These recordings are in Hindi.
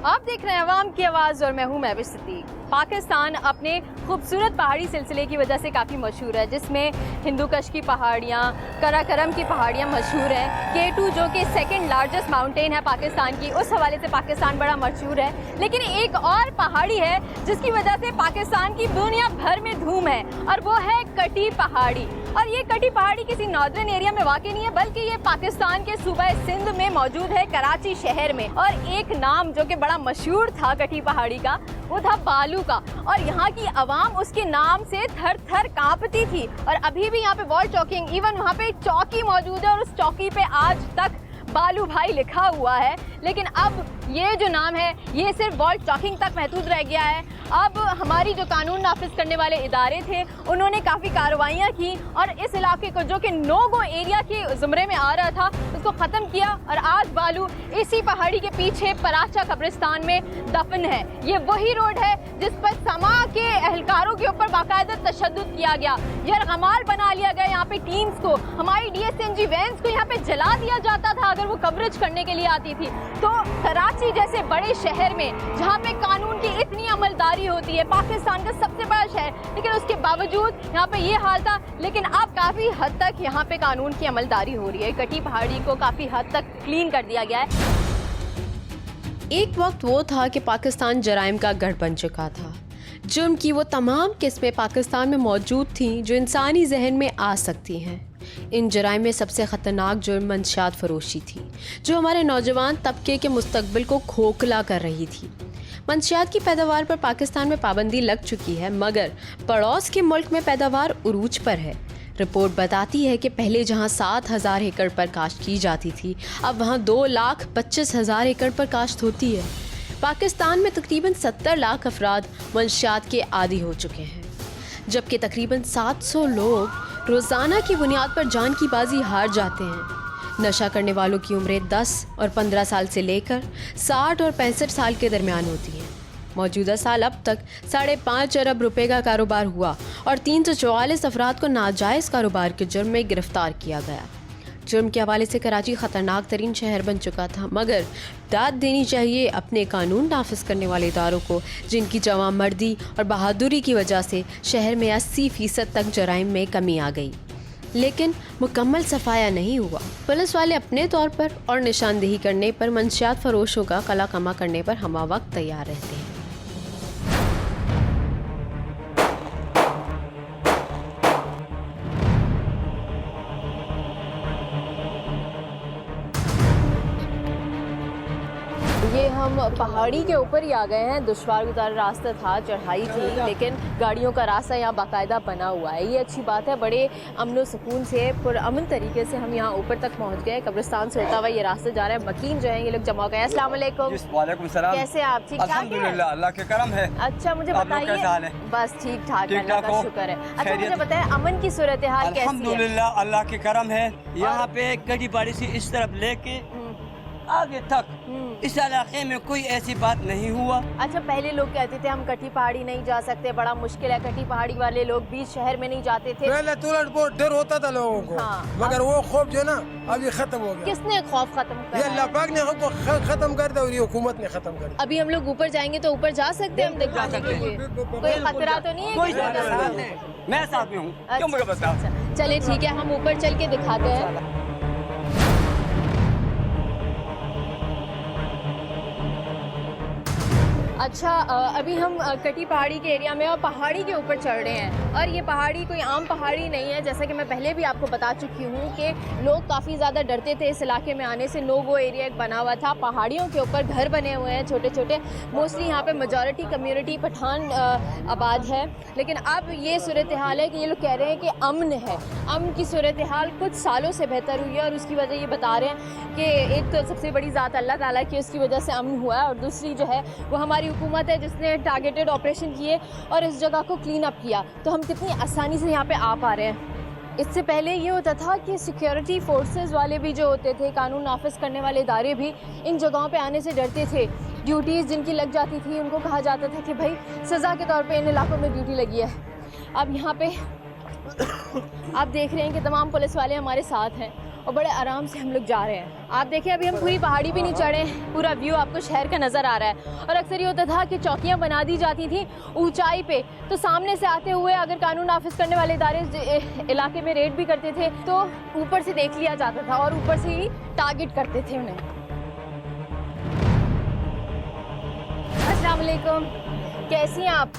आप देख रहे हैं अवाम की आवाज़ और मैं हूं महविश सिद्दीक। पाकिस्तान अपने खूबसूरत पहाड़ी सिलसिले की वजह से काफ़ी मशहूर है, जिसमें हिंदूकश की पहाड़ियाँ, कराकरम की पहाड़ियाँ मशहूर हैं। K2 जो कि सेकंड लार्जेस्ट माउंटेन है पाकिस्तान की, उस हवाले से पाकिस्तान बड़ा मशहूर है। लेकिन एक और पहाड़ी है जिसकी वजह से पाकिस्तान की दुनिया भर में धूम है, और वो है कटी पहाड़ी। और ये कटी पहाड़ी किसी नॉर्दर्न एरिया में वाक़ई नहीं है, बल्कि ये पाकिस्तान के सूबा सिंध में मौजूद है, कराची शहर में। और एक नाम जो कि बड़ा मशहूर था कटी पहाड़ी का, वो था बालू का, और यहाँ की आवाम उसके नाम से थर थर कांपती थी। और अभी भी यहाँ पे वॉल चौकिंग, इवन वहाँ पे एक चौकी मौजूद है और उस चौकी पे आज तक बालू भाई लिखा हुआ है। लेकिन अब ये जो नाम है ये सिर्फ वॉल चौकिंग तक महदूद रह गया है। अब हमारी जो कानून नाफिज करने वाले इदारे थे उन्होंने काफ़ी कार्रवाइयाँ की और इस इलाके को, जो कि नो गो एरिया के ज़ुमरे में आ रहा था, उसको ख़त्म किया। और आज बालू इसी पहाड़ी के पीछे पराचा कब्रिस्तान में दफन है। ये वही रोड है जिस पर समा के एहलकारों के ऊपर बाकायदा तशद्दुद किया गया, यरगमाल बना लिया गया। यहाँ पे टीम्स को, हमारी DSNG वैन्स को यहाँ पे जला दिया जाता था अगर वो कवरेज करने के लिए आती थी। तो कराची जैसे बड़े शहर में जहाँ पे कानून की इतनी अमलदारी होती है, पाकिस्तान का सबसे बड़ा शहर, लेकिन उसके बावजूद यहाँ पे ये हाल था। लेकिन अब काफ़ी हद तक यहाँ पे कानून की अमलदारी हो रही है। कटी पहाड़ी को काफ़ी हद तक क्लीन कर दिया गया है। एक वक्त वो था कि पाकिस्तान जराइम का गढ़ बन चुका था। जुर्म की वो तमाम किस्में पाकिस्तान में मौजूद थीं जो इंसानी जहन में आ सकती हैं। इन जराइम में सबसे ख़तरनाक जुर्म मंशियात फरोशी थी, जो हमारे नौजवान तबके के मुस्तकबिल को खोखला कर रही थी। मंशियात की पैदावार पर पाकिस्तान में पाबंदी लग चुकी है, मगर पड़ोस के मुल्क में पैदावार उरूज पर है। रिपोर्ट बताती है कि पहले जहां 7,000 एकड़ पर काश्त की जाती थी, अब वहां 2,25,000 एकड़ पर काश्त होती है। पाकिस्तान में तकरीबन 70 लाख अफराद मंशियात के आदी हो चुके हैं, जबकि तकरीबन 700 लोग रोज़ाना की बुनियाद पर जान की बाजी हार जाते हैं। नशा करने वालों की उम्रें 10 और 15 साल से लेकर 60 और 65 साल के दरमियान होती हैं। मौजूदा साल अब तक 5.5 अरब रुपए का कारोबार हुआ और 344 अफराद को नाजायज़ कारोबार के जुर्म में गिरफ्तार किया गया। जुर्म के हवाले से कराची ख़तरनाक तरीन शहर बन चुका था, मगर दाद देनी चाहिए अपने कानून नाफिज करने वाले इदारों को, जिनकी जवां मर्दी और बहादुरी की वजह से शहर में 80% तक जराइम में कमी आ गई। लेकिन मुकम्मल सफाया नहीं हुआ। पुलिस वाले अपने तौर पर और निशानदेही करने पर मंशियात फरोशों का कला कमा करने पर हमा वक्त तैयार रहते हैं। ये हम पहाड़ी के ऊपर ही आ गए हैं। दुश्वार गुजार रास्ता था, चढ़ाई थी, लेकिन गाड़ियों का रास्ता यहाँ बाकायदा बना हुआ है। ये अच्छी बात है। बड़े अमन सुकून से, पुरअमन तरीके से हम यहाँ ऊपर तक पहुँच गए। कब्रिस्तान से होता हुआ ये रास्ता जा रहा है। मकीन जो है ये लोग जमा हो गए। अस्सलाम वालेकुम। वालेकुम सलाम। कैसे आप? ठीक ठाक हैं? अल्लाह के करम है। अच्छा, मुझे बताइए। बस ठीक ठाक, अल्लाह का शुक्र है। अच्छा, मुझे बताएं अमन की सूरत हाल कैसी है? अल्हम्दुलिल्लाह, अल्लाह के करम है। यहाँ पे कटी पहाड़ी से इस तरफ लेके आगे तक इस इलाके में कोई ऐसी बात नहीं हुआ। अच्छा, पहले लोग कहते थे हम कटी पहाड़ी नहीं जा सकते, बड़ा मुश्किल है। कटी पहाड़ी वाले लोग बीच शहर में नहीं जाते थे। पहले तुरंत बहुत डर होता था लोगों को। हाँ, मगर वो खौफ जो ना अभी खत्म हो गया। किसने खौफ खत्म ये कर अल्लाह पाक ने हमको खत्म कर दिया और ये हुकूमत ने खत्म कर दिया। अभी हम लोग ऊपर जाएंगे तो ऊपर जा सकते हैं हम दिखाने के लिए? कोई खतरा तो नहीं है? कोई मैं साथ में हूँ। क्यों मुझे बता? चलिए ठीक है, हम ऊपर चल के दिखाते हैं। अच्छा, अभी हम कटी पहाड़ी के एरिया में और पहाड़ी के ऊपर चढ़ रहे हैं। और ये पहाड़ी कोई आम पहाड़ी नहीं है, जैसा कि मैं पहले भी आपको बता चुकी हूँ कि लोग काफ़ी ज़्यादा डरते थे इस इलाके में आने से। नो गो एरिया एक बना हुआ था। पहाड़ियों के ऊपर घर बने हुए हैं छोटे छोटे। मोस्टली यहाँ पे मेजॉरिटी कम्युनिटी पठान आबाद है। लेकिन अब ये सूरत हाल है कि ये लोग कह रहे हैं कि अमन है। अमन की सूरत हाल कुछ सालों से बेहतर हुई है, और उसकी वजह ये बता रहे हैं कि एक तो सबसे बड़ी ज़ात अल्लाह ताला की, उसकी वजह से अमन हुआ है, और दूसरी जो है वो हमारी हुकूमत है जिसने टारगेटेड ऑपरेशन किए और इस जगह को क्लीन अप किया। तो हम कितनी आसानी से यहाँ पे आ पा रहे हैं। इससे पहले ये होता था कि सिक्योरिटी फोर्सेस वाले भी जो होते थे, कानून नाफिज करने वाले इदारे भी इन जगहों पे आने से डरते थे। ड्यूटीज़ जिनकी लग जाती थी उनको कहा जाता था कि भाई सज़ा के तौर पे इन इलाकों में ड्यूटी लगी है। अब यहाँ पे आप देख रहे हैं कि तमाम पुलिस वाले हमारे साथ हैं और बड़े आराम से हम लोग जा रहे हैं। आप देखिए अभी हम पूरी पहाड़ी भी नहीं चढ़े, पूरा व्यू आपको शहर का नज़र आ रहा है। और अक्सर ये होता था कि चौकियाँ बना दी जाती थी ऊंचाई पे, तो सामने से आते हुए अगर कानून नाफिज करने वाले इदारे इलाके में रेड भी करते थे तो ऊपर से देख लिया जाता था और ऊपर से ही टारगेट करते थे उन्हें। अस्सलाम वालेकुम, कैसी हैं आप?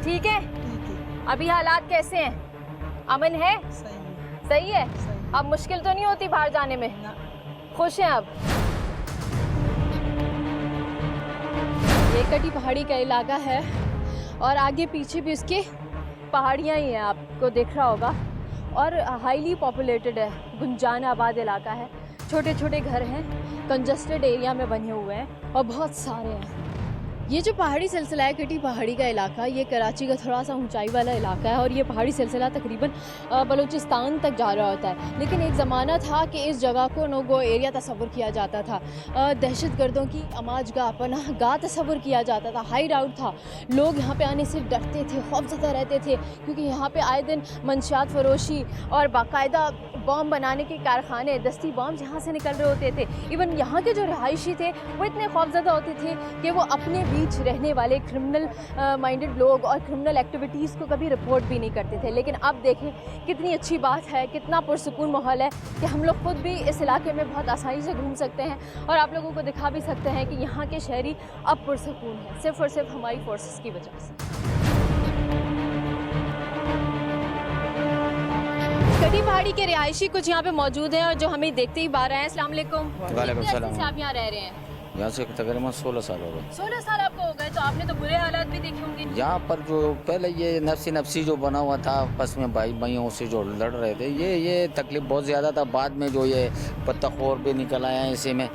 ठीक है। अभी हालात कैसे हैं? अमन है? सही है। अब मुश्किल तो नहीं होती बाहर जाने में? खुश हैं अब? ये कटी पहाड़ी का इलाका है और आगे पीछे भी उसके पहाड़ियाँ ही हैं, आपको दिख रहा होगा। और हाईली पॉपुलेटेड है, गुंजान आबाद इलाका है, छोटे छोटे घर हैं, कंजस्टेड एरिया में बने हुए हैं और बहुत सारे हैं। ये जो पहाड़ी सिलसिला है, कटी पहाड़ी का इलाका, ये कराची का थोड़ा सा ऊंचाई वाला इलाका है और ये पहाड़ी सिलसिला तकरीबन बलूचिस्तान तक जा रहा होता है। लेकिन एक ज़माना था कि इस जगह को नो गो एरिया तस्वुर किया जाता था, दहशतगर्दों की अमाज गाह, पनाह गाह तस्वुर किया जाता था, हाइड आउट था। लोग यहाँ पे आने से डरते थे, खौफज़दा रहते थे, क्योंकि यहाँ पे आए दिन मंशियात फरोशी और बाकायदा बॉम्ब बनाने के कारखाने, दस्ती बॉम्ब यहाँ से निकल रहे होते थे। इवन यहाँ के जो रहायशी थे वो इतने खौफज़दा होते थे कि वो अपने बीच रहने वाले क्रिमिनल माइंडेड लोग और क्रिमिनल एक्टिविटीज़ को कभी रिपोर्ट भी नहीं करते थे। लेकिन अब देखें कितनी अच्छी बात है, कितना पुरसुकून माहौल है कि हम लोग खुद भी इस इलाके में बहुत आसानी से घूम सकते हैं और आप लोगों को दिखा भी सकते हैं कि यहाँ के शहरी अब पुरसुकून है, सिर्फ़ और सिर्फ हमारी फोर्सेस की वजह से। कटी पहाड़ी के रिहायशी कुछ यहाँ पे मौजूद हैं और जो हमें देखते ही बाहर आए हैं। अस्सलाम वालेकुम। वालेकुम सलाम। से आप यहाँ रह रहे हैं? यहाँ से तकरीबन 16 साल हो गए। 16 साल आपको हो गए, तो आपने तो बुरे हालात भी देखे होंगे। यहाँ पर जो पहले ये नफसी जो बना हुआ था, आपस में भाई भाइयों से जो लड़ रहे थे, ये तकलीफ बहुत ज़्यादा था। बाद में जो ये पत्ताखोर भी निकल आया है, इसी में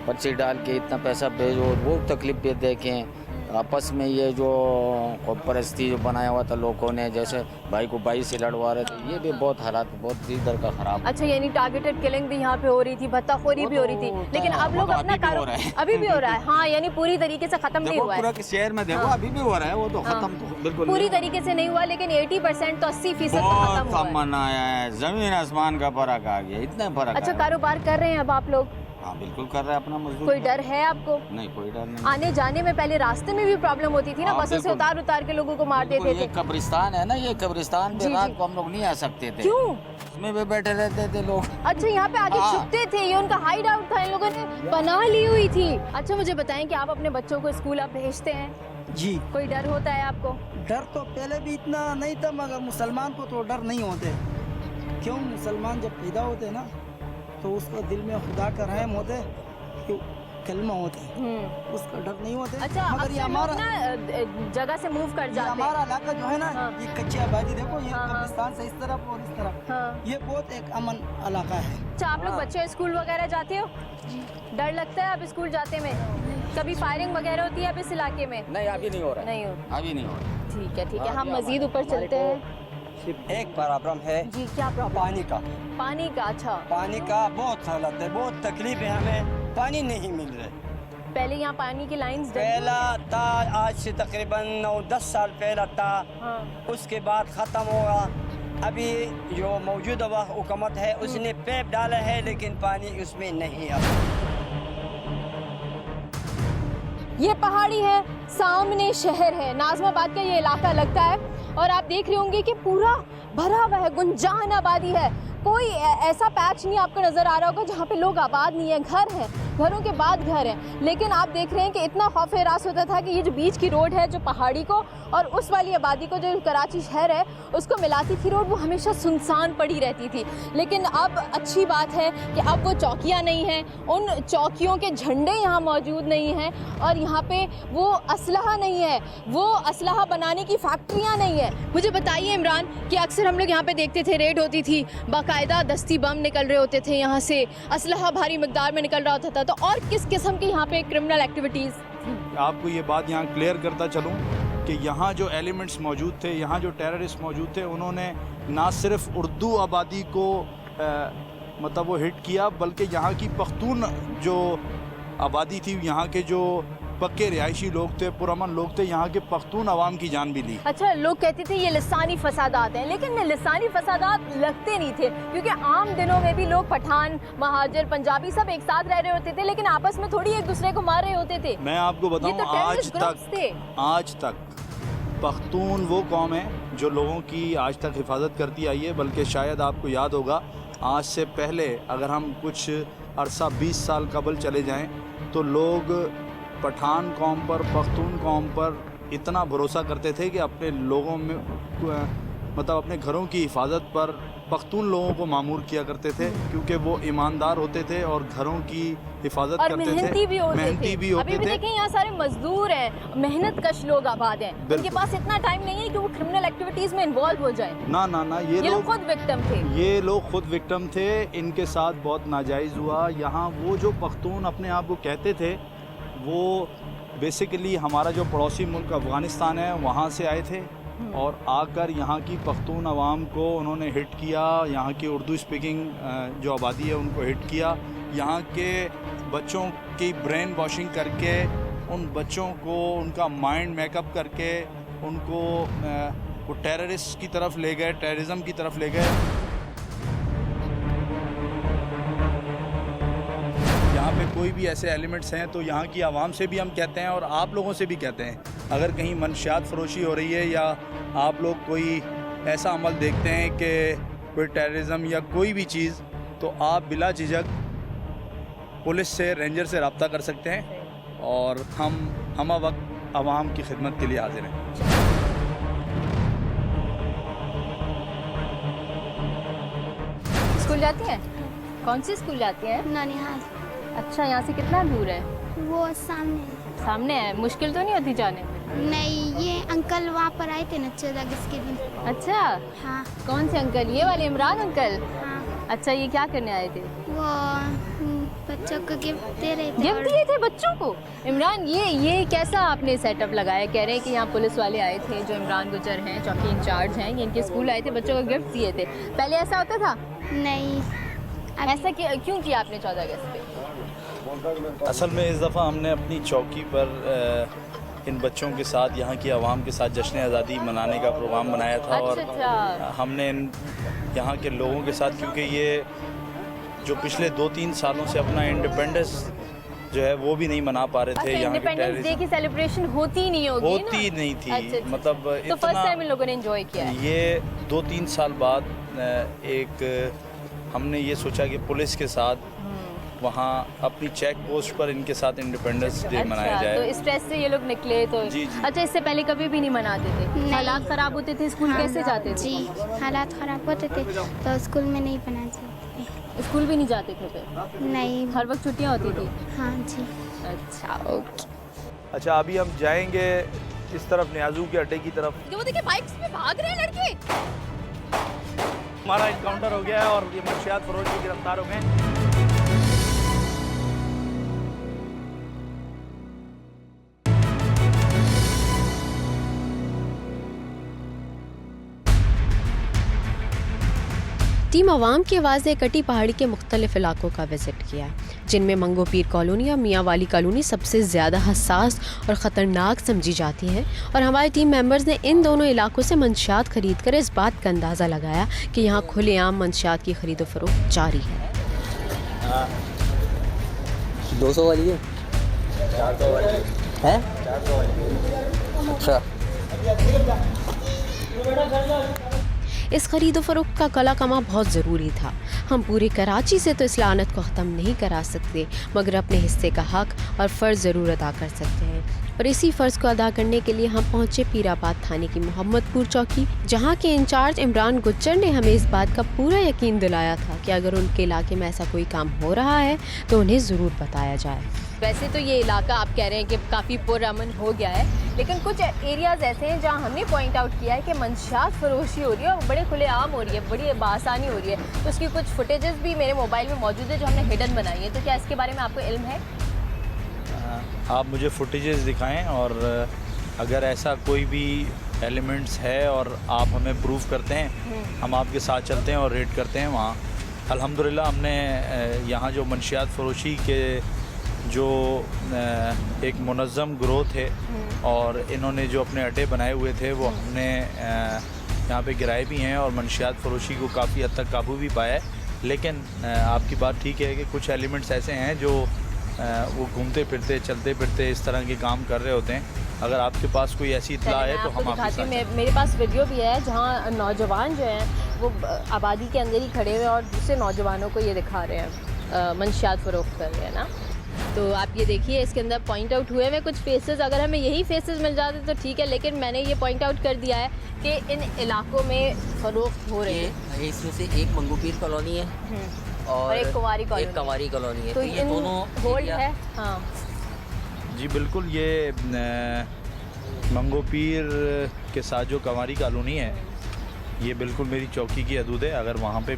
पर्ची डाल के इतना पैसा भेजो, वो तकलीफ भी देखें। आपस में ये जो परस्ती जो बनाया हुआ था लोगों ने, जैसे भाई को भाई से लड़वा रहे थे, ये भी बहुत हालात बहुत इधर का खराब। अच्छा, यानी टारगेटेड किलिंग भी यहाँ पे हो रही थी, भत्ताखोरी भी हो रही थी, लेकिन अब लोग अपना कारोबार अभी भी हो रहा है। हाँ, यानी पूरी तरीके से खत्म नहीं हुआ है। पूरा शहर में देखो अभी भी हो रहा है, वो तो खत्म तो बिल्कुल पूरी तरीके से नहीं हुआ, लेकिन 80% तो 80% तो खत्म हुआ है। सामान आया है, जमीन आसमान का फर्क आ गया, इतना फर्क। अच्छा, कारोबार कर रहे हैं अब आप लोग? हाँ बिल्कुल कर रहे हैं अपना मजदूर। कोई डर है आपको? नहीं, कोई डर नहीं। आने जाने में पहले रास्ते में भी प्रॉब्लम होती थी ना, बसों से उतार के लोगों को मार देते थे। ये कब्रिस्तान है ना, ये कब्रिस्तान पे रात को हम लोग नहीं आ सकते थे। क्यों? उसमें भी बैठे रहते थे लोग। अच्छा, यहाँ पे आके छुपते थे, ये उनका हाइड आउट था, इन लोगों ने पनाह ली हुई थी। अच्छा, मुझे बताएं कि आप अपने बच्चों को स्कूल आप भेजते हैं? जी। कोई डर होता है आपको? डर तो पहले भी इतना नहीं था, मगर मुसलमान को तो डर नहीं होते। क्यों? मुसलमान जब पैदा होते ना तो उसको दिल में खुदा का रहम होते, कलमा होते, उसका डर नहीं होता। अच्छा, मगर ये हमारा जगह से मूव कर जाते हैं। हमारा इलाका जो है ना, हाँ। ये कच्ची आबादी देखो, ये हाँ, हाँ। कब्रिस्तान से इस तरफ और इस तरफ, हाँ। ये बहुत एक अमन इलाका है। अच्छा, आप लोग बच्चे स्कूल वगैरह जाते हो? डर लगता है अब स्कूल जाते में? कभी फायरिंग वगैरह होती है अब इस इलाके में? नहीं, अभी नहीं हो रहा है। नहीं हो? अभी नहीं हो रहा। ठीक है, ठीक है, हम मजीद ऊपर चलते हैं। सिर्फ एक प्रॉब्लम है जी, क्या प्रॉब्लम? पानी का। पानी का? अच्छा, पानी का बहुत हालत है, बहुत तकलीफ है, हमें पानी नहीं मिल रहा। पहले यहाँ पानी की लाइंस पहला था, आज से तकरीबन 9-10 साल पहला था। हाँ। उसके बाद ख़त्म होगा। अभी जो मौजूदा हुकूमत है उसने पैप डाला है, लेकिन पानी उसमें नहीं आता। ये पहाड़ी है, सामने शहर है, नाज़माबाद का ये इलाका लगता है और आप देख रहे होंगे कि पूरा भरा हुआ है, गुंजान आबादी है। कोई ऐसा पैच नहीं आपको नज़र आ रहा होगा जहाँ पे लोग आबाद नहीं है, घर हैं, घरों के बाद घर हैं। लेकिन आप देख रहे हैं कि इतना खौफ हरास होता था कि ये जो बीच की रोड है, जो पहाड़ी को और उस वाली आबादी को, जो कराची शहर है, उसको मिलाती थी रोड, वो हमेशा सुनसान पड़ी रहती थी। लेकिन अब अच्छी बात है कि अब वो चौकियाँ नहीं हैं, उन चौकियों के झंडे यहाँ मौजूद नहीं हैं और यहाँ पे वो असलहा नहीं है, वो असलहा बनाने की फैक्ट्रियाँ नहीं है। मुझे बताइए इमरान कि अक्सर हम लोग यहाँ पे देखते थे रेड होती थी, बाकायदा दस्ती बम निकल रहे होते थे, यहाँ से असलहा भारी मिकदार में निकल रहा होता था, तो और किस किस्म की यहाँ पे क्रिमिनल एक्टिविटीज़? आपको ये बात यहाँ क्लियर करता चलूँ कि यहाँ जो एलिमेंट्स मौजूद थे, यहाँ जो टेररिस्ट मौजूद थे, उन्होंने ना सिर्फ उर्दू आबादी को मतलब वो हिट किया, बल्कि यहाँ की पख्तून जो आबादी थी, यहाँ के जो पक्के रिहायशी लोग थे, पुरअमन लोग थे, यहाँ के पख्तून अवाम की जान भी ली। अच्छा, लोग कहते थे ये लिसानी फसादात हैं, लेकिन लिसानी फसादात लगते नहीं थे, क्योंकि आम दिनों में भी लोग पठान, महाजर, पंजाबी सब एक साथ रह रहे होते थे, लेकिन आपस में थोड़ी एक दूसरे को मार रहे होते थे। मैं आपको बताऊं, ये तो आज तक पख्तून वो कौम है जो लोगों की आज तक हिफाजत करती आई है। बल्कि शायद आपको याद होगा, आज से पहले अगर हम कुछ अरसा 20 साल कबल चले जाएं तो लोग पठान कौम पर, पख्तून कौम पर इतना भरोसा करते थे कि अपने लोगों में मतलब अपने घरों की हिफाजत पर पख्तून लोगों को मामूर किया करते थे, क्योंकि वो ईमानदार होते थे और घरों की हिफाजत और करते थे, मेहनती भी होते थे। होते अभी भी देखें, यहाँ सारे मजदूर हैं, मेहनत कश लोग आबाद हैं, उनके पास इतना टाइम नहीं है कि वो क्रिमिनल एक्टिविटीज में इन्वॉल्व हो जाए। ना ना ना, ये लोग खुद विक्टिम थे। ये लोग खुद विक्टिम थे, इनके साथ बहुत नाजायज़ हुआ। यहाँ वो जो पख्तून अपने आप को कहते थे, वो बेसिकली हमारा जो पड़ोसी मुल्क अफ़गानिस्तान है वहाँ से आए थे और आकर यहाँ की पख्तून अवाम को उन्होंने हिट किया, यहाँ की उर्दू स्पीकिंग जो आबादी है उनको हिट किया, यहाँ के बच्चों की ब्रेन वॉशिंग करके, उन बच्चों को उनका माइंड मेकअप करके उनको वो टेररिस्ट की तरफ ले गए, टेररिज्म की तरफ ले गए। यहाँ पे कोई भी ऐसे एलिमेंट्स हैं तो यहाँ की आवाम से भी हम कहते हैं और आप लोगों से भी कहते हैं, अगर कहीं मनशियात फरोशी हो रही है या आप लोग कोई ऐसा अमल देखते हैं कि कोई टेररिज्म या कोई भी चीज़, तो आप बिला झिझक पुलिस से, रेंजर से रब्ता कर सकते हैं और हम वक्त आवाम की खिदमत के लिए हाजिर हैं। स्कूल जाती हैं? कौन सी स्कूल जाती हैं? ननिहाल। अच्छा, यहाँ से कितना दूर है? वो सामने है। मुश्किल तो नहीं होती जाने में? नहीं, ये अंकल वहाँ पर आए थे ना 14 अगस्त के दिन। अच्छा, हाँ। कौन से अंकल? ये वाले इमरान अंकल? हाँ। अच्छा, ये क्या करने आए थे? वो बच्चों को गिफ्ट दे रहे थे। गिफ्ट दिए थे बच्चों को? इमरान, ये कैसा आपने सेटअप लगाया? कह रहे हैं कि यहाँ पुलिस वाले आए थे जो इमरान गुजर हैं, चौकी इंचार्ज हैं, ये इनके स्कूल आए थे, बच्चों को गिफ्ट दिए थे। पहले ऐसा होता था? नहीं। ऐसा क्यों किया आपने 14 अगस्त पे? असल में इस दफ़ा हमने अपनी चौकी पर इन बच्चों के साथ, यहाँ की आवाम के साथ जश्न आज़ादी मनाने का प्रोग्राम बनाया था। अच्छा। और हमने यहाँ के लोगों के साथ, क्योंकि ये जो पिछले 2-3 सालों से अपना इंडिपेंडेंस जो है वो भी नहीं मना पा रहे थे। यहाँ इंडिपेंडेंस डे की सेलिब्रेशन होती नहीं होगी? होती नहीं थी। अच्छा। मतलब तो फर्स्ट टाइम इन लोगों ने एंजॉय किया है। ये 2-3 साल बाद हमने ये सोचा कि पुलिस के साथ वहाँ अपनी चेक पोस्ट पर इनके साथ इंडिपेंडेंस डे मनाया जाए। तो स्ट्रेस से ये लोग निकले तो? जी। अच्छा, इससे पहले कभी भी नहीं मनाते थे? हालात ख़राब होते थे, स्कूल कैसे जाते थे? जी, हालात ख़राब होते थे तो स्कूल में नहीं पढ़ना चाहते थे। स्कूल भी नहीं जाते थे फिर? नहीं। हर वक्त छुट्टियाँ होती थी? हाँ जी। अच्छा, ओके। अच्छा, अभी हम जाएंगे इस तरफ, न्याजू के अड्डे की तरफ। वो देखिए, बाइक्स में भाग रहे हैं लड़के। हमारा इनकाउंटर हो गया है और ये मंशियात फरोश भी गिरफ्तार हो गए। टीम अवाम की आवाज़ ने कटी पहाड़ी के मुख्तलिफ इलाकों का विजिट किया, जिनमें मंगो पीर कॉलोनी और मियाँ वाली कॉलोनी सबसे ज़्यादा हसास और ख़तरनाक समझी जाती हैं। और हमारी टीम मेंबर्स ने इन दोनों इलाकों से मंशियात ख़रीद कर इस बात का अंदाज़ा लगाया कि यहाँ खुलेआम मंशियात की खरीदो फरोख्त जारी है। 200 वाली है, 400 वाली है, 400 वाली। अच्छा, इस खरीदो फरोख्त का कला कमा बहुत ज़रूरी था। हम पूरे कराची से तो इस लानत को ख़त्म नहीं करा सकते, मगर अपने हिस्से का हक और फ़र्ज़ ज़रूर अदा कर सकते हैं। और इसी फ़र्ज़ को अदा करने के लिए हम पहुँचे पीराबाद थाने की मोहम्मदपुर चौकी, जहाँ के इंचार्ज इमरान गुज्जर ने हमें इस बात का पूरा यकीन दिलाया था कि अगर उनके इलाके में ऐसा कोई काम हो रहा है तो उन्हें ज़रूर बताया जाए। वैसे तो ये इलाका आप कह रहे हैं कि काफ़ी पुरअमन हो गया है, लेकिन कुछ एरियाज़ ऐसे हैं जहाँ हमने पॉइंट आउट किया है कि मंशियात फरोशी हो रही है और बड़े खुलेआम हो रही है, बड़ी बासानी हो रही है। तो उसकी कुछ फुटेजेस भी मेरे मोबाइल में मौजूद है जो हमने हिडन बनाई है। तो क्या इसके बारे में आपको इल्म है? आप मुझे फुटेजेस दिखाएं और अगर ऐसा कोई भी एलिमेंट्स है और आप हमें प्रूव करते हैं, हम आपके साथ चलते हैं और रेड करते हैं वहाँ। अल्हम्दुलिल्लाह हमने यहाँ जो मंशियात फरोशी के जो एक मुनज़्ज़म ग्रोथ है और इन्होंने जो अपने अड्डे बनाए हुए थे वो हमने यहाँ पे गिराए भी हैं और मंशियात फ़रोशी को काफ़ी हद तक काबू भी पाया है। लेकिन आपकी बात ठीक है कि कुछ एलिमेंट्स ऐसे हैं जो वो घूमते फिरते चलते फिरते इस तरह के काम कर रहे होते हैं। अगर आपके पास कोई ऐसी इत्तला है तो हम आपके साथ मेरे पास वीडियो भी है जहाँ नौजवान जो हैं वो आबादी के अंदर ही खड़े हुए हैं और दूसरे नौजवानों को ये दिखा रहे हैं, मंशियात फ़रोख्त कर रहे हैं ना। तो आप ये देखिए इसके अंदर पॉइंट आउट हुए हुए कुछ फेसेस, अगर हमें यही फेसेस मिल जाते तो ठीक है, लेकिन मैंने ये पॉइंट आउट कर दिया है कि इन इलाकों में फ़रोख्त हो रही है। इसमें से एक मंगूपीर कॉलोनी है और एक कुंवारी कॉलोनी है, तो ये दोनों होल्ड है। हाँ जी बिल्कुल, ये मंगोपीर के साथ जो कंवारी कॉलोनी है ये बिल्कुल मेरी चौकी की हदूद है। अगर वहाँ पे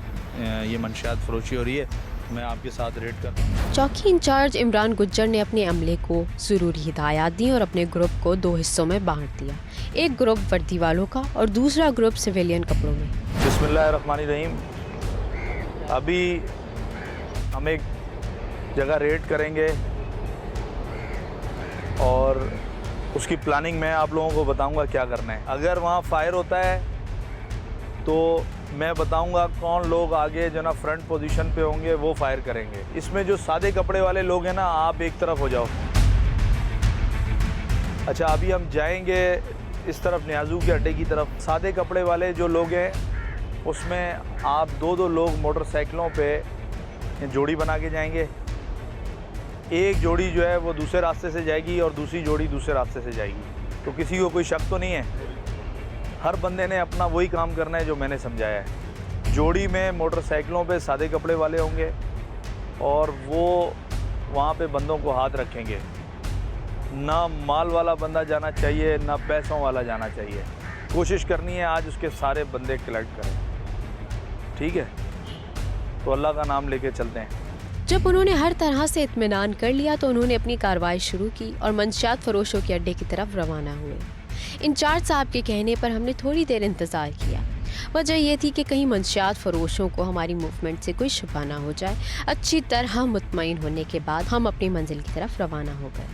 ये मंशियात फ़रोशी हो रही है मैं आपके साथ रेड करता हूँ। चौकी इंचार्ज इमरान गुज्जर ने अपने अमले को ज़रूरी हिदायत दी और अपने ग्रुप को 2 हिस्सों में बांट दिया, एक ग्रुप वर्दी वालों का और दूसरा ग्रुप सिविलियन कपड़ों में। बिस्मिल्लाहिर्रहमानिर्रहीम। अभी हम एक जगह रेड करेंगे और उसकी प्लानिंग मैं आप लोगों को बताऊंगा क्या करना है। अगर वहाँ फायर होता है तो मैं बताऊंगा कौन लोग आगे जो ना फ्रंट पोजीशन पे होंगे वो फायर करेंगे। इसमें जो सादे कपड़े वाले लोग हैं ना, आप एक तरफ हो जाओ। अच्छा, अभी हम जाएंगे इस तरफ न्याजू के अड्डे की तरफ। सादे कपड़े वाले जो लोग हैं उसमें आप 2-2 लोग मोटरसाइकिलों पे जोड़ी बना के जाएंगे। एक जोड़ी जो है वो दूसरे रास्ते से जाएगी और दूसरी जोड़ी दूसरे रास्ते से जाएगी। तो किसी को कोई शक तो नहीं है, हर बंदे ने अपना वही काम करना है जो मैंने समझाया है। जोड़ी में मोटरसाइकिलों पे सादे कपड़े वाले होंगे और वो वहाँ पे बंदों को हाथ रखेंगे। ना माल वाला बंदा जाना चाहिए, ना पैसों वाला जाना चाहिए। कोशिश करनी है आज उसके सारे बंदे कलेक्ट करें, ठीक है? तो अल्लाह का नाम लेके चलते हैं। जब उन्होंने हर तरह से इत्मीनान कर लिया तो उन्होंने अपनी कार्रवाई शुरू की और मंशियात फ़रोशों के अड्डे की तरफ रवाना हुए। इंचार्ज साहब के कहने पर हमने थोड़ी देर इंतज़ार किया। वजह यह थी कि कहीं मंशियात फ़रोशों को हमारी मूवमेंट से कोई शुबा ना हो जाए। अच्छी तरह मुतमईन होने के बाद हम अपनी मंजिल की तरफ रवाना हो गए।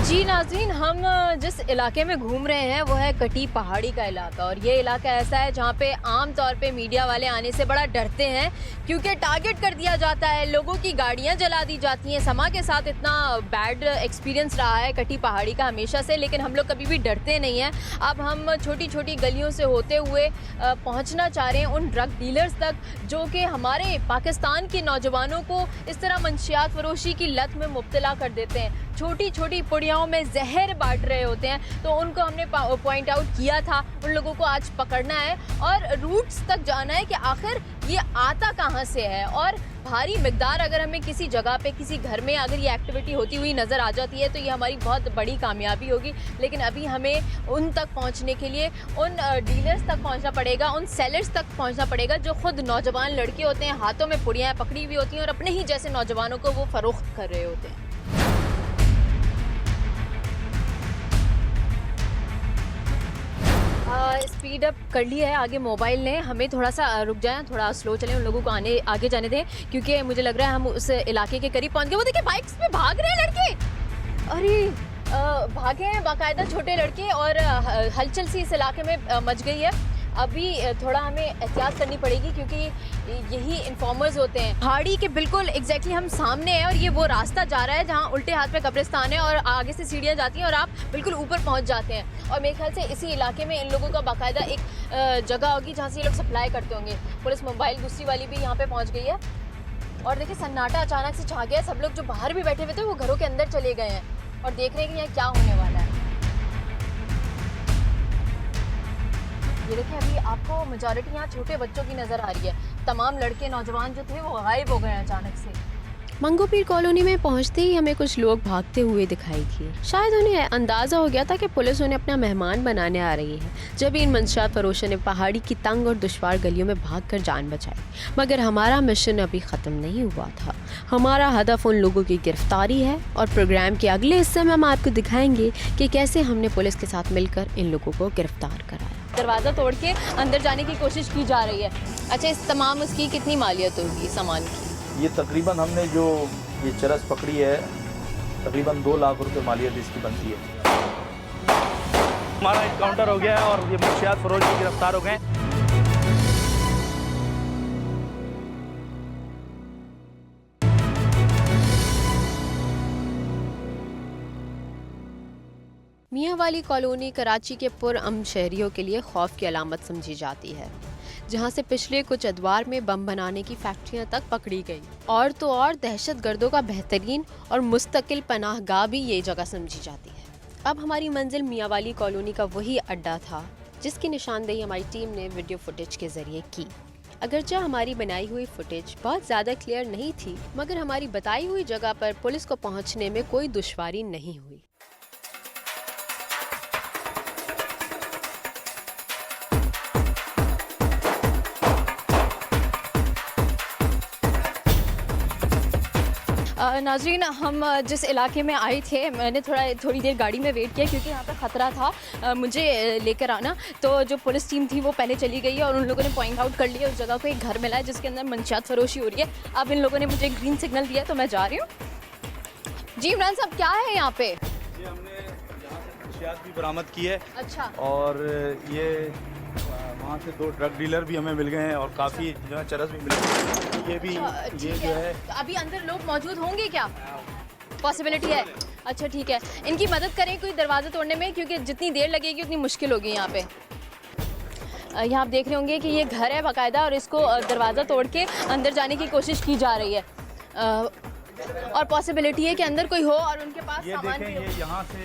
जी नाज़रीन, हम जिस इलाके में घूम रहे हैं वो है कटी पहाड़ी का इलाका, और ये इलाका ऐसा है जहाँ पे आम तौर पे मीडिया वाले आने से बड़ा डरते हैं क्योंकि टारगेट कर दिया जाता है, लोगों की गाड़ियाँ जला दी जाती हैं। समा के साथ इतना बैड एक्सपीरियंस रहा है कटी पहाड़ी का हमेशा से, लेकिन हम लोग कभी भी डरते नहीं हैं। अब हम छोटी छोटी गलियों से होते हुए पहुँचना चाह रहे हैं उन ड्रग डीलर्स तक जो कि हमारे पाकिस्तान के नौजवानों को इस तरह मंशियात फरोशी की लत में मुब्तला कर देते हैं। छोटी छोटी पुड़ियाओं में जहर बांट रहे होते हैं, तो उनको हमने पॉइंट आउट किया था। उन लोगों को आज पकड़ना है और रूट्स तक जाना है कि आखिर ये आता कहाँ से है। और भारी मिकदार अगर हमें किसी जगह पे किसी घर में अगर ये एक्टिविटी होती हुई नज़र आ जाती है तो ये हमारी बहुत बड़ी कामयाबी होगी। लेकिन अभी हमें उन तक पहुंचने के लिए उन डीलर्स तक पहुंचना पड़ेगा, उन सेलर्स तक पहुंचना पड़ेगा जो खुद नौजवान लड़के होते हैं, हाथों में पुड़ियाँ पकड़ी हुई होती हैं और अपने ही जैसे नौजवानों को वो फ़रोख्त कर रहे होते हैं। स्पीड अप कर लिया है आगे मोबाइल ने, हमें थोड़ा सा रुक जाएं, थोड़ा स्लो चलें, उन लोगों को आगे जाने दें क्योंकि मुझे लग रहा है हम उस इलाके के करीब पहुंच गए। वो देखिए बाइक्स पे भाग रहे हैं लड़के, अरे भागे हैं बाकायदा छोटे लड़के और हलचल सी इस इलाके में मच गई है। अभी थोड़ा हमें एहतियात करनी पड़ेगी क्योंकि यही इन्फॉर्मर्स होते हैं। पहाड़ी के बिल्कुल एग्जैक्टली हम सामने हैं और ये वो रास्ता जा रहा है जहाँ उल्टे हाथ पे कब्रिस्तान है और आगे से सीढ़ियाँ जाती हैं और आप बिल्कुल ऊपर पहुँच जाते हैं। और मेरे ख्याल से इसी इलाके में इन लोगों का बाकायदा एक जगह होगी जहाँ से ये लोग सप्लाई करते होंगे। पुलिस मोबाइल दूसरी वाली भी यहाँ पर पहुँच गई है और देखिए सन्नाटा अचानक से छा गया। सब लोग जो बाहर भी बैठे हुए थे वो घरों के अंदर चले गए हैं और देख रहे हैं कि यहाँ क्या होने वाला है। ये देखिए अभी आपको मेजॉरिटी यहाँ छोटे बच्चों की नज़र आ रही है। तमाम लड़के नौजवान जो थे वो गायब हो गए हैं अचानक से। मंगोपीर कॉलोनी में पहुंचते ही हमें कुछ लोग भागते हुए दिखाई दिए। शायद उन्हें अंदाजा हो गया था कि पुलिस उन्हें अपना मेहमान बनाने आ रही है। जब इन मंशियात फरोशों ने पहाड़ी की तंग और दुश्वार गलियों में भागकर जान बचाई, मगर हमारा मिशन अभी ख़त्म नहीं हुआ था। हमारा हदफ उन लोगों की गिरफ्तारी है और प्रोग्राम के अगले हिस्से में हम आपको दिखाएंगे कि कैसे हमने पुलिस के साथ मिलकर इन लोगों को गिरफ्तार कराया। दरवाज़ा तोड़ के अंदर जाने की कोशिश की जा रही है। अच्छा, इस तमाम उसकी कितनी मालियत होगी सामान की? ये तकरीबन हमने जो ये चरस पकड़ी है, तकरीबन 2 लाख रुपए मालियत इसकी बनती है। हमारा एनकाउंटर हो गया है और ये मंशियात फरोश भी गिरफ्तार हो गए। मियाँ वाली कॉलोनी कराची के पुरअमन शहरियों के लिए खौफ की अलामत समझी जाती है, जहाँ से पिछले कुछ अदवार में बम बनाने की फैक्ट्रियाँ तक पकड़ी गई। और तो और दहशत गर्दों का बेहतरीन और मुस्तकिल पनाहगाह भी ये जगह समझी जाती है। अब हमारी मंजिल मियाँ वाली कॉलोनी का वही अड्डा था जिसकी निशानदेही हमारी टीम ने वीडियो फुटेज के जरिए की। अगरचे हमारी बनाई हुई फुटेज बहुत ज़्यादा क्लियर नहीं थी, मगर हमारी बताई हुई जगह पर पुलिस को पहुँचने में कोई दुश्वारी नहीं हुई। नाज़रीन, हम जिस इलाके में आए थे, मैंने थोड़ी देर गाड़ी में वेट किया क्योंकि यहाँ पर ख़तरा था मुझे लेकर आना। तो जो पुलिस टीम थी वो पहले चली गई है और उन लोगों ने पॉइंट आउट कर लिया उस जगह को एक घर मिला है जिसके अंदर मंशियात फरोशी हो रही है। अब इन लोगों ने मुझे ग्रीन सिग्नल दिया तो मैं जा रही हूँ। जी इमरान साहब, क्या है यहाँ पे? ये हमने यहाँ से मंशियात भी बरामद की है। अच्छा। और ये वहाँ से 2 ड्रग डीलर भी हमें मिल गए हैं और काफ़ी जो है चरस भी मिल गए। ये भी ये जो है, तो अभी अंदर लोग मौजूद होंगे क्या? पॉसिबिलिटी है? अच्छा ठीक है, इनकी मदद करें कोई दरवाज़ा तोड़ने में, क्योंकि जितनी देर लगेगी उतनी मुश्किल होगी यहाँ पे। यहाँ आप देख रहे होंगे कि ये घर है बाकायदा और इसको दरवाज़ा तोड़ के अंदर जाने की कोशिश की जा रही है और पॉसिबिलिटी है कि अंदर कोई हो और उनके पास ये सामान देखें, भी हो। ये यहाँ से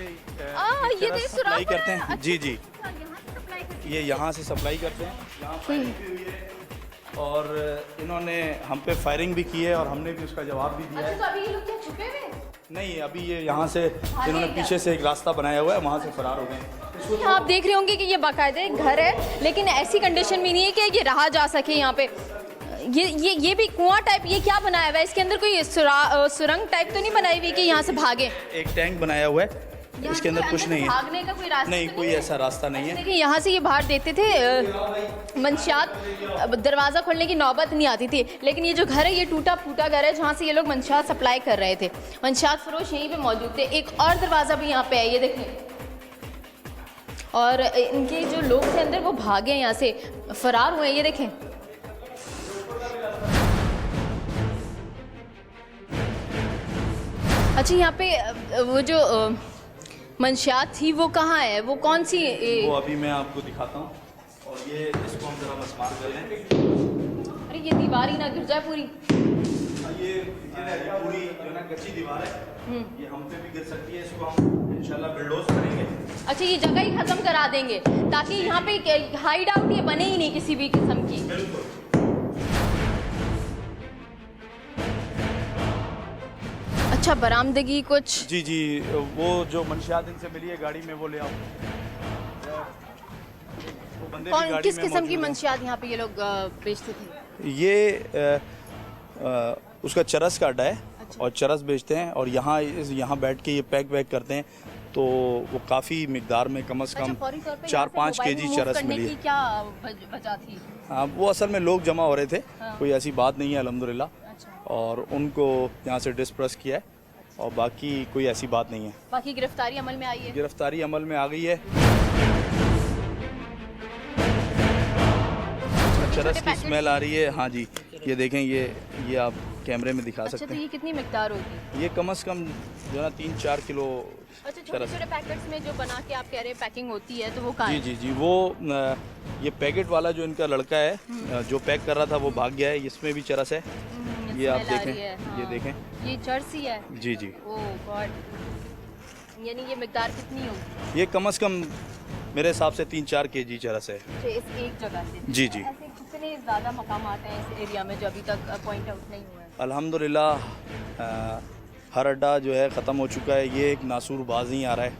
ये देख सुराख सप्लाई करते हैं। अच्छा, जी जी, सप्लाई करते ये यहाँ से सप्लाई करते हैं। यहाँ फायरिंग भी हुई है और इन्होंने हम पे फायरिंग भी की है और हमने भी उसका जवाब भी दिया है। अच्छा, तो अभी ये लोग क्या छुपे हुए? नहीं, अभी ये यहाँ से इन्होंने पीछे से एक रास्ता बनाया हुआ है, वहाँ से फरार हो गए। आप देख रहे होंगे कि ये बाकायदा एक घर है, लेकिन ऐसी कंडीशन भी नहीं है कि ये रहा जा सके यहाँ पे। ये भी कुआं टाइप, ये क्या बनाया हुआ है? इसके अंदर कोई सुरंग टाइप तो नहीं बनाई हुई कि यहाँ से भागे? एक टैंक बनाया हुआ है, इसके अंदर कुछ नहीं है। भागने का कोई रास्ता नहीं, तो कोई ऐसा रास्ता नहीं है। देखिए, यहाँ से ये बाहर देते थे मंशियात, दरवाज़ा खोलने की नौबत नहीं आती थी। लेकिन ये जो घर है ये टूटा फूटा घर है जहाँ से ये लोग मंशियात सप्लाई कर रहे थे। मंशियात फरोश यहीं पे मौजूद थे। एक और दरवाज़ा भी यहाँ पे है, ये देखें। और इनके जो लोग थे अंदर वो भागे यहाँ से, फरार हुए, ये देखें। अच्छा, यहाँ पे वो जो मंशियात थी वो कहाँ है? वो कौन सी? वो अभी मैं आपको दिखाता हूँ। और ये इसको हम जरा मस्मार कर लें। अरे ये दीवार ही ना गिर जाए पूरी। ये पूरी जो ना कच्ची दीवार है, ये हम पे भी गिर सकती है। इसको हम इंशाल्लाह बिल्डोज करेंगे। अच्छा, ये जगह ही खत्म करा देंगे ताकि यहाँ पे हाइड आउट ये बने ही नहीं किसी भी किस्म की। बिल्कुल। अच्छा, बरामदगी कुछ? जी जी, वो जो मंशियात इनसे मिली है गाड़ी में वो ले आओ। वो बंदे भी कौन गाड़ी किस में किस्म की मौजूद हैं। मंशियात यहाँ पे ये लोग बेचते थे? ये उसका चरस का अड्डा है। अच्छा। और चरस बेचते हैं और यहाँ बैठ के ये पैक वैक करते हैं। तो वो काफ़ी मिकदार में कम से कम 4-5 केजी चरस मिली है। क्या वजह थी? हाँ, वो असल में लोग जमा हो रहे थे। हाँ। कोई ऐसी बात नहीं है अल्हम्दुलिल्लाह। अच्छा। और उनको यहाँ से डिस्पर्स किया है और बाकी कोई ऐसी बात नहीं है। बाकी गिरफ्तारी अमल में आई है? गिरफ्तारी अमल में आ गई है। चरस की स्मेल आ रही है। हाँ जी, ये देखें, ये आप कैमरे में दिखा अच्छा, सकते तो हैं। ये कितनी मिकदार होगी? ये कम से कम जो है 3-4 किलो अच्छा, छोटे चरस। छोटे पैकेट्स में जो बना के आप कह रहे हैं पैकिंग होती है, तो वो कहाँ जी है? जी जी, वो ये पैकेट वाला जो इनका लड़का है जो पैक कर रहा था वो भाग गया है। इसमें भी चरस है, ये आप स्मेल आ देखें। रही है, हाँ। ये देखें, ये जर्सी है? जी जी। ओह गॉड, यानी ये मिकदार कितनी होगी? ये कम से कम मेरे हिसाब से 3-4 kg चरस है। तो इस एक जगह से जी जी। ऐसे कितने ज़्यादा मकाम आते हैं इस एरिया में जो अभी तक पॉइंट आउट नहीं हुआ है? अल्हम्दुलिल्लाह हर अड्डा जो है ख़त्म हो चुका है। ये एक नासूर बाज नहीं आ रहा है,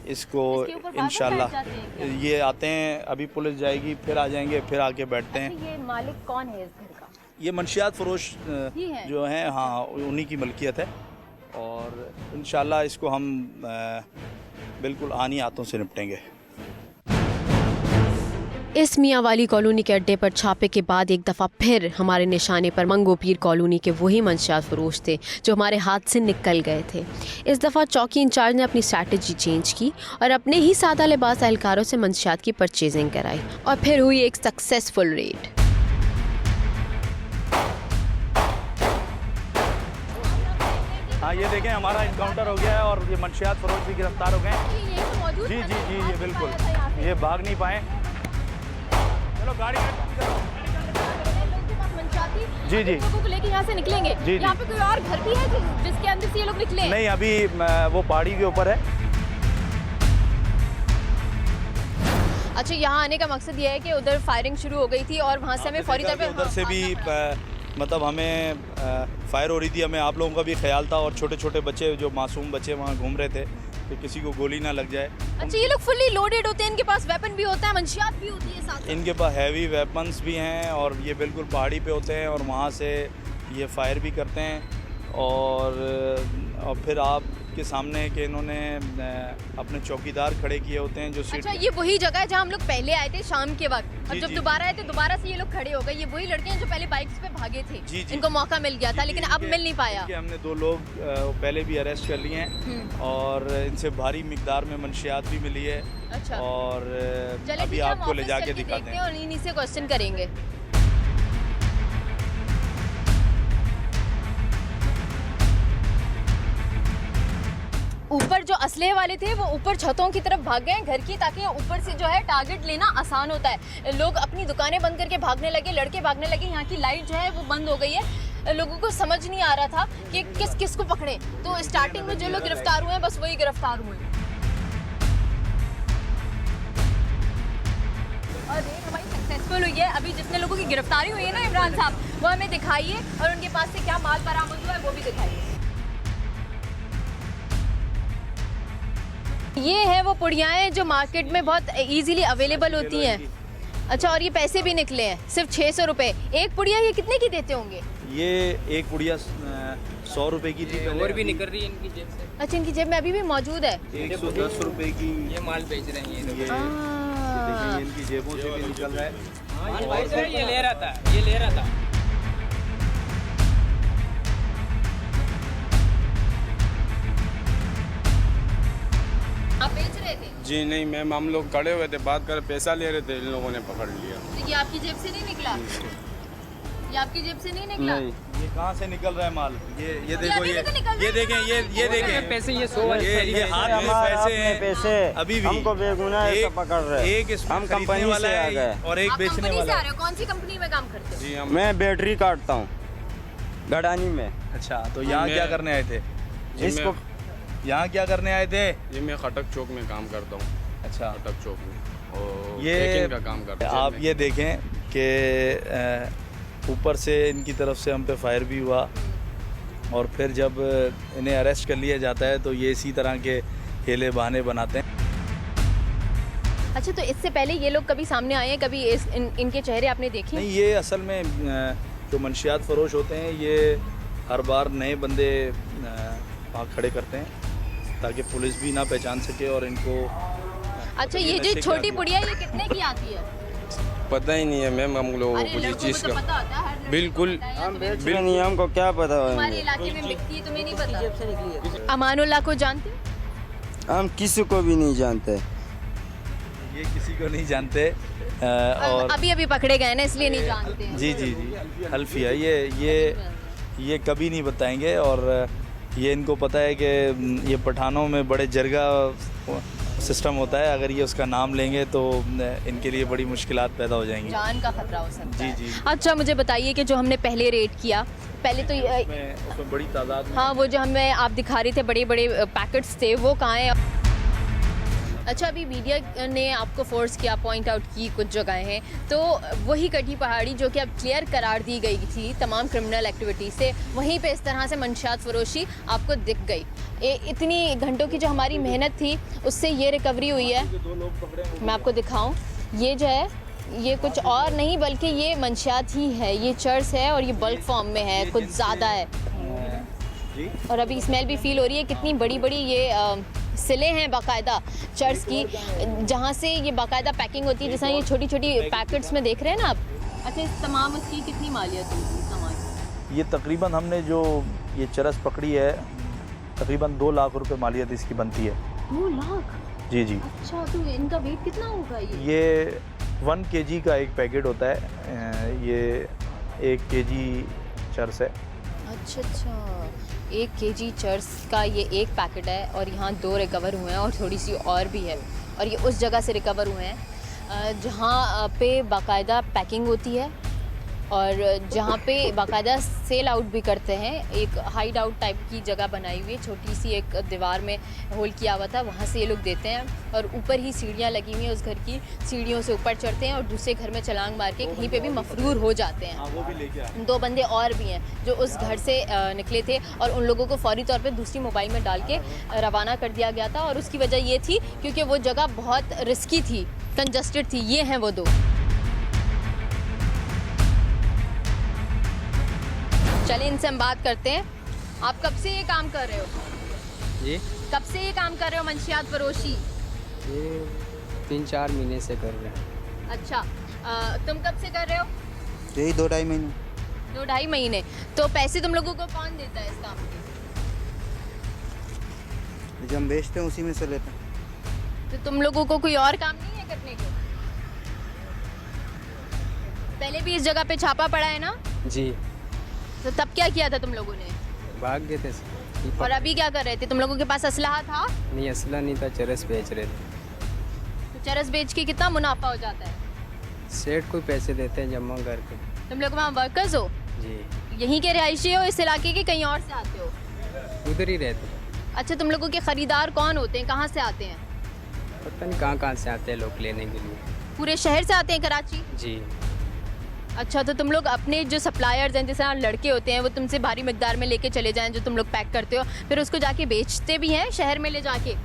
इसको इसके ऊपर बादल इंशाल्लाह बैठ जाते हैं क्या? ये आते हैं, अभी पुलिस जाएगी, फिर आ जाएंगे, फिर आके बैठते हैं। अच्छा, ये मालिक कौन है इस घर का? ये मंशियात फरोश ही है? जो हैं, हाँ, उन्हीं की मलकियत है और इंशाल्लाह इसको हम बिल्कुल आनी हाथों से निपटेंगे। इस मियाँ वाली कॉलोनी के अड्डे पर छापे के बाद एक दफ़ा फिर हमारे निशाने पर मंगोपीर कॉलोनी के वही मंशियात फरोश थे जो हमारे हाथ से निकल गए थे। इस दफ़ा चौकी इंचार्ज ने अपनी स्ट्रैटेजी चेंज की और अपने ही सादा लिबास एहलकारों से मंशियात की परचेजिंग कराई और फिर हुई एक सक्सेसफुल रेड। हाँ, ये देखें, हमारा इनकाउंटर हो गया है और ये मंशियात फरोश भी गिरफ्तार हो गए हैं। जी जी जी, ये बिल्कुल, ये भाग नहीं पाए। चलो गाड़ी जी जी, लोगों को लेके यहाँ से निकलेंगे। जी, यहाँ पे कोई और घर भी है जिसके अंदर से ये लोग निकले? नहीं, अभी वो पहाड़ी के ऊपर है। अच्छा, यहाँ आने का मकसद ये है कि उधर फायरिंग शुरू हो गई थी और वहाँ से हमें फौरी तौर पे उधर से भी मतलब हमें फायर हो रही थी। हमें आप लोगों का भी ख्याल था और छोटे छोटे बच्चे, जो मासूम बच्चे वहाँ घूम रहे थे, तो किसी को गोली ना लग जाए। अच्छा, ये लोग फुल्ली लोडेड होते हैं, इनके पास वेपन भी होता है, मंशियात भी होती है साथ? इनके पास हैवी वेपन्स भी हैं और ये बिल्कुल पहाड़ी पे होते हैं और वहाँ से ये फायर भी करते हैं और फिर आपके सामने कि इन्होंने अपने चौकीदार खड़े किए होते हैं जो सीट। अच्छा, ये वही जगह है जहाँ हम लोग पहले आए थे शाम के वक्त, अब जी, जब जी, दोबारा आए थे दोबारा से ये लोग खड़े हो गए। ये वही लड़के हैं जो पहले बाइक्स पे भागे थे। जी, जी, इनको मौका मिल गया था, लेकिन अब मिल नहीं पाया। हमने 2 लोग पहले भी अरेस्ट कर लिए हैं और इनसे भारी मिकदार में मंशियात भी मिली है। अच्छा, और चलिए अभी ठीक है, हम आपको ले ऑफिस जाके चल के दिखाते देखते हैं। और इन्हीं से क्वेश्चन करेंगे। ऊपर जो असलहे वाले थे वो ऊपर छतों की तरफ भाग गए घर की, ताकि ऊपर से जो है टारगेट लेना आसान होता है। लोग अपनी दुकानें बंद करके भागने लगे, लड़के भागने लगे। यहाँ की लाइट जो है वो बंद हो गई है। लोगों को समझ नहीं आ रहा था कि किस को पकड़े, तो स्टार्टिंग में जो लोग गिरफ्तार हुए हैं बस वही गिरफ्तार हुए। और रेड हमारी सक्सेसफुल हुई है। अभी जितने लोगों की गिरफ्तारी हुई है ना इमरान साहब, वो हमें दिखाइए और उनके पास से क्या माल बरामद हुआ है वो भी दिखाइए। ये है वो पुड़ियाएँ जो मार्केट में बहुत इजीली अवेलेबल होती हैं। अच्छा, और ये पैसे भी निकले हैं, सिर्फ 600 रुपये एक पुड़िया। ये कितने की देते होंगे? ये एक पुड़िया 100 रुपए की थी, और भी निकल रही है इनकी जेब से। अच्छा, इनकी जेब में अभी भी मौजूद है? 110 रुपए की ये माल बेच रहे हैं ये लोग। देखिए, इनकी जेबों से भी निकल रहा है। ये ले रहा था, ये ले रहा था। आप बेच रहे थे? जी नहीं मैम, हम लोग खड़े हुए थे, बात कर पैसा ले रहे थे, इन लोगों ने पकड़ लिया। तो ये आपकी जेब से नहीं निकला? ये आपकी जेब से नहीं निकला? नहीं। ये कहाँ से निकल रहा है माल? ये देखो, अभी भी तो निकल रहा ये है देखें, ये देखें पैसे ये 100 ये हाथ में पैसे हैं, पैसे अभी भी हमको बेगुनाह ऐसा पकड़ रहे। एक इसमें हम खरीदने कंपनी वाला से आ है गए और एक आप बेचने कंपनी से वाला आ है। रहे हो? कौन सी कंपनी में काम करते हो? जी हम मैं बैटरी काटता हूँ गड़ानी में। अच्छा, तो यहाँ क्या करने आए थे? इसको यहाँ क्या करने आए थे? ये मैं खटक चौक में काम करता हूँ। अच्छा, खटक चौक में और ये पैकिंग का काम करता हूँ। आप ये देखें कि ऊपर से इनकी तरफ से हम पे फायर भी हुआ और फिर जब इन्हें अरेस्ट कर लिया जाता है तो ये इसी तरह के हीले बहाने बनाते हैं। अच्छा, तो इससे पहले ये लोग कभी सामने आए हैं? कभी इनके चेहरे आपने देखे? नहीं, ये असल में जो मंशियात फरोश होते हैं ये हर बार नए बंदे वहाँ खड़े करते हैं ताकि पुलिस भी ना पहचान सके और इनको। अच्छा, ये जो छोटी पुड़िया ये कितने की आती है? पता ही नहीं है मैम हम लोगों अरे को जिस लड़कों चीज़ को तो का। पता होता है, हर लड़के को बिल्कुल। पता है, या हम तुम्हें- बेच रहे नहीं, हमको क्या पता हमारे है। इलाके में बिकती है, तुम्हें नहीं पता? अमानुल्लाह को जानते हो? हम किसी को भी नहीं जानते। ये किसी को नहीं जानते और अभी अभी पकड़े गए ना, इसलिए नहीं जानते हैं। जी जी जी, हल्फिया ये कभी नहीं बताएंगे और ये इनको पता है कि ये पठानों में बड़े जरगा सिस्टम होता है, अगर ये उसका नाम लेंगे तो इनके लिए बड़ी मुश्किलात पैदा हो जाएंगी। जान का खतरा हो सकता है। जी जी। अच्छा, मुझे बताइए कि जो हमने पहले रेड किया, पहले तो उसमें बड़ी तादाद में। हाँ, वो जो हमें आप दिखा रहे थे बड़े बड़े पैकेट्स थे, वो कहाँ हैं? अच्छा, अभी मीडिया ने आपको फोर्स किया, पॉइंट आउट की कुछ जगहें हैं, तो वही कटी पहाड़ी जो कि अब क्लियर करार दी गई थी तमाम क्रिमिनल एक्टिविटी से, वहीं पे इस तरह से मंशियात फरोशी आपको दिख गई। इतनी घंटों की जो हमारी मेहनत थी उससे ये रिकवरी हुई है। मैं आपको दिखाऊं, ये जो है ये कुछ और नहीं बल्कि ये मंशियात ही है, ये चर्स है और ये बल्क फॉर्म में है, कुछ ज़्यादा है। और अभी स्मेल भी फील हो रही है, कितनी बड़ी बड़ी ये सिले हैं बाकायदा चर्स की, जहाँ से ये बाकायदा पैकिंग होती है, जैसा ये छोटी छोटी पैकेट्स में देख रहे हैं ना आप। अच्छा, इस तमाम उसकी कितनी मालियत होगी सामान? ये तकरीबन हमने जो ये चरस पकड़ी है तकरीबन 2 लाख रुपए मालियत इसकी बनती है। 2 लाख? जी जी। अच्छा, तो इनका वेट कितना होगा? ये 1 kg का एक पैकेट होता है, ये 1 kg चर्स है। अच्छा, 1 kg चर्स का ये एक पैकेट है और यहाँ 2 रिकवर हुए हैं और थोड़ी सी और भी है, और ये उस जगह से रिकवर हुए हैं जहाँ पे बाकायदा पैकिंग होती है और जहाँ पे बाकायदा सेल आउट भी करते हैं। एक हाइड आउट टाइप की जगह बनाई हुई है, छोटी सी एक दीवार में होल किया हुआ था, वहाँ से ये लोग देते हैं और ऊपर ही सीढ़ियाँ लगी हुई हैं, उस घर की सीढ़ियों से ऊपर चढ़ते हैं और दूसरे घर में छलांग मार के कहीं पे भी मफरूर हो जाते हैं। वो भी लेके आए। 2 बंदे और भी हैं जो उस घर से निकले थे और उन लोगों को फौरी तौर पे दूसरी मोबाइल में डाल के रवाना कर दिया गया था, और उसकी वजह ये थी क्योंकि वो जगह बहुत रिस्की थी, कंजस्टेड थी। ये हैं वो 2। चलिए इनसे हम बात करते हैं। आप कब से ये काम कर रहे हो? जी, कब से ये काम कर रहे हो मंशियात फरोशी? ये 3-4 महीने से कर रहे हैं। अच्छा, तुम कब से कर रहे हो? यही 2-2.5 महीने। 2-2.5 महीने। तो पैसे तुम लोगों को कौन देता है इस काम के? जो हम बेचते हैं उसी में से लेते हैं। तो तुम लोगों को कोई और काम नहीं है करने को? पहले भी इस जगह पे छापा पड़ा है ना? जी। तो तब क्या किया था तुम लोगों ने? भाग गए थे। और अभी क्या कर रहे थे? तुम लोगों के पास असलहा था? नहीं, असला नहीं था, चरस बेच रहे थे। तो चरस बेच के कितना मुनाफा हो जाता है? सेठ कोई पैसे देते हैं जमा करके। तुम लोग वहाँ वर्कर्स हो? जी। यहीं के रिहायशी हो इस इलाके के, कहीं और से आते हो? उधर ही रहते। अच्छा, तुम लोगों के खरीदार कौन होते हैं, कहाँ से आते हैं? पता नहीं कहाँ से आते हैं लोग लेने के लिए। पूरे शहर से आते हैं कराची? जी। अच्छा, तो तुम लोग अपने जो सप्लायर्स हैं, जैसे लड़के होते हैं, वो तुमसे भारी मिकदार में लेके चले जाएं जो तुम लोग पैक करते हो, फिर उसको जाके बेचते भी हैं शहर में ले जाके?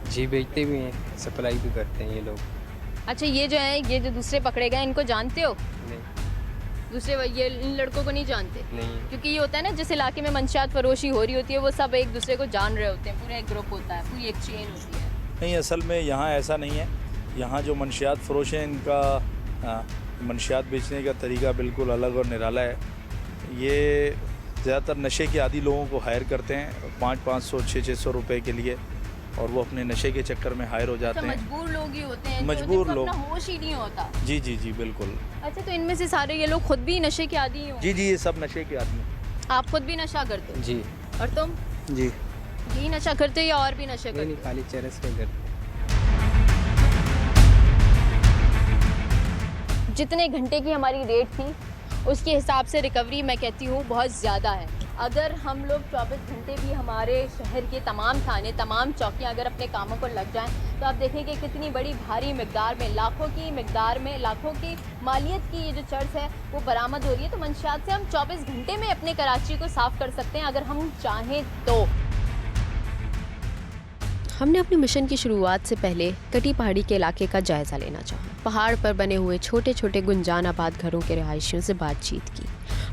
जी, बेचते भी हैं, सप्लाई भी करते हैं ये लोग। अच्छा, ये जो है, ये जो दूसरे पकड़े गए, इनको जानते हो? नहीं। दूसरे ये इन लड़कों को नहीं जानते? नहीं। क्योंकि ये होता है ना, जिस इलाके में मंशियात फरोशी हो रही होती है वो सब एक दूसरे को जान रहे होते हैं, पूरा एक ग्रुप होता है, पूरी एक चेन होती है। नहीं, असल में यहाँ ऐसा नहीं है। यहाँ जो मंशियात फरोश हैं इनका मंशियात बेचने का तरीका बिल्कुल अलग और निराला है। ये ज़्यादातर नशे के आदी लोगों को हायर करते हैं 500-500, 600-600 रुपए के लिए, और वो अपने नशे के चक्कर में हायर हो जाते हैं। मजबूर लोग ही होते हैं, मजबूर जिनको लोग, अपना होश ही नहीं होता। जी जी जी, बिल्कुल। अच्छा, तो इनमें से सारे ये लोग खुद भी नशे के आदी हो? जी जी, ये सब नशे के आदमी हैं। आप खुद भी नशा करते हो? जी। और तुम? जी। यही नशा करते हो या और भी नशे करते नहीं, खाली चरस के करते। जितने घंटे की हमारी रेट थी उसके हिसाब से रिकवरी मैं कहती हूँ बहुत ज़्यादा है। अगर हम लोग 24 घंटे भी हमारे शहर के तमाम थाने, तमाम चौकियाँ अगर अपने कामों पर लग जाएं तो आप देखेंगे कितनी बड़ी भारी मिकदार में, लाखों की मिकदार में, लाखों की मालियत की ये जो चर्च है वो बरामद हो रही है। तो मंशियात से हम 24 घंटे में अपने कराची को साफ़ कर सकते हैं अगर हम चाहें तो। हमने अपने मिशन की शुरुआत से पहले कटी पहाड़ी के इलाके का जायज़ा लेना चाहा। पहाड़ पर बने हुए छोटे छोटे गुंजान आबाद घरों के रिहायशियों से बातचीत की,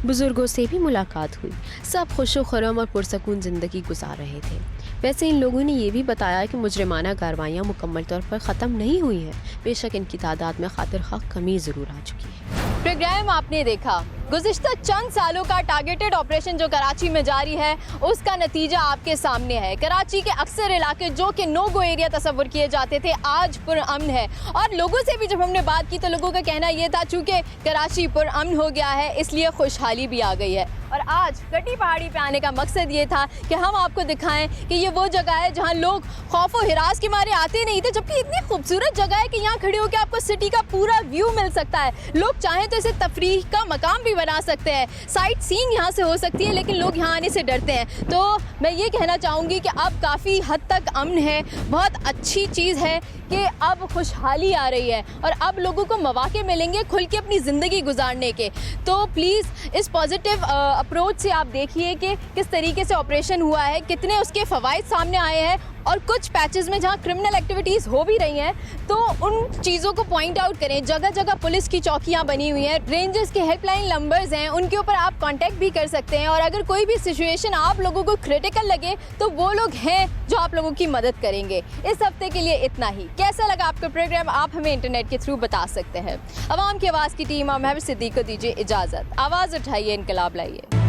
बुजुर्गों से भी मुलाकात हुई। सब खुशो खुरम और पुरसकून ज़िंदगी गुजार रहे थे। वैसे इन लोगों ने ये भी बताया कि मुजरिमाना कार्रवाइयाँ मुकम्मल तौर पर ख़त्म नहीं हुई हैं, बेशक इनकी तादाद में खातिर खा कमी ज़रूर आ चुकी है। प्रोग्राम आपने देखा, गुज़िश्ता चंद सालों का टारगेटेड ऑपरेशन जो कराची में जारी है उसका नतीजा आपके सामने है। कराची के अक्सर इलाके जो कि नो गो एरिया तस्वुर किए जाते थे आज पुरअमन है, और लोगों से भी जब हमने बात की तो लोगों का कहना ये था चूँकि कराची पुरअमन हो गया है इसलिए खुशहाली भी आ गई है। और आज कटी पहाड़ी पे आने का मकसद ये था कि हम आपको दिखाएं कि ये वो जगह है जहाँ लोग खौफ और हिरास के मारे आते नहीं थे, जबकि इतनी खूबसूरत जगह है कि यहाँ खड़े होकर आपको सिटी का पूरा व्यू मिल सकता है। लोग चाहें तो इसे तफरीह का मकाम भी बना सकते हैं, साइट सीइंग यहाँ से हो सकती है, लेकिन लोग यहाँ आने से डरते हैं। तो मैं ये कहना चाहूँगी कि अब काफ़ी हद तक अमन है। बहुत अच्छी चीज़ है कि अब खुशहाली आ रही है और अब लोगों को मौके मिलेंगे खुल के अपनी ज़िंदगी गुजारने के। तो प्लीज़ इस पॉजिटिव अप्रोच से आप देखिए कि किस तरीके से ऑपरेशन हुआ है, कितने उसके फ़वाइद सामने आए हैं और कुछ पैचेस में जहां क्रिमिनल एक्टिविटीज़ हो भी रही हैं तो उन चीज़ों को पॉइंट आउट करें। जगह जगह पुलिस की चौकियां बनी हुई हैं, रेंजर्स के हेल्पलाइन नंबर्स हैं, उनके ऊपर आप कांटेक्ट भी कर सकते हैं और अगर कोई भी सिचुएशन आप लोगों को क्रिटिकल लगे तो वो लोग हैं जो आप लोगों की मदद करेंगे। इस हफ्ते के लिए इतना ही। कैसा लगा आपका प्रोग्राम आप हमें इंटरनेट के थ्रू बता सकते हैं। अवाम की आवाज़ की टीम और महबूब सिद्दीक को दीजिए इजाज़त। आवाज़ उठाइए, इनकलाब लाइए।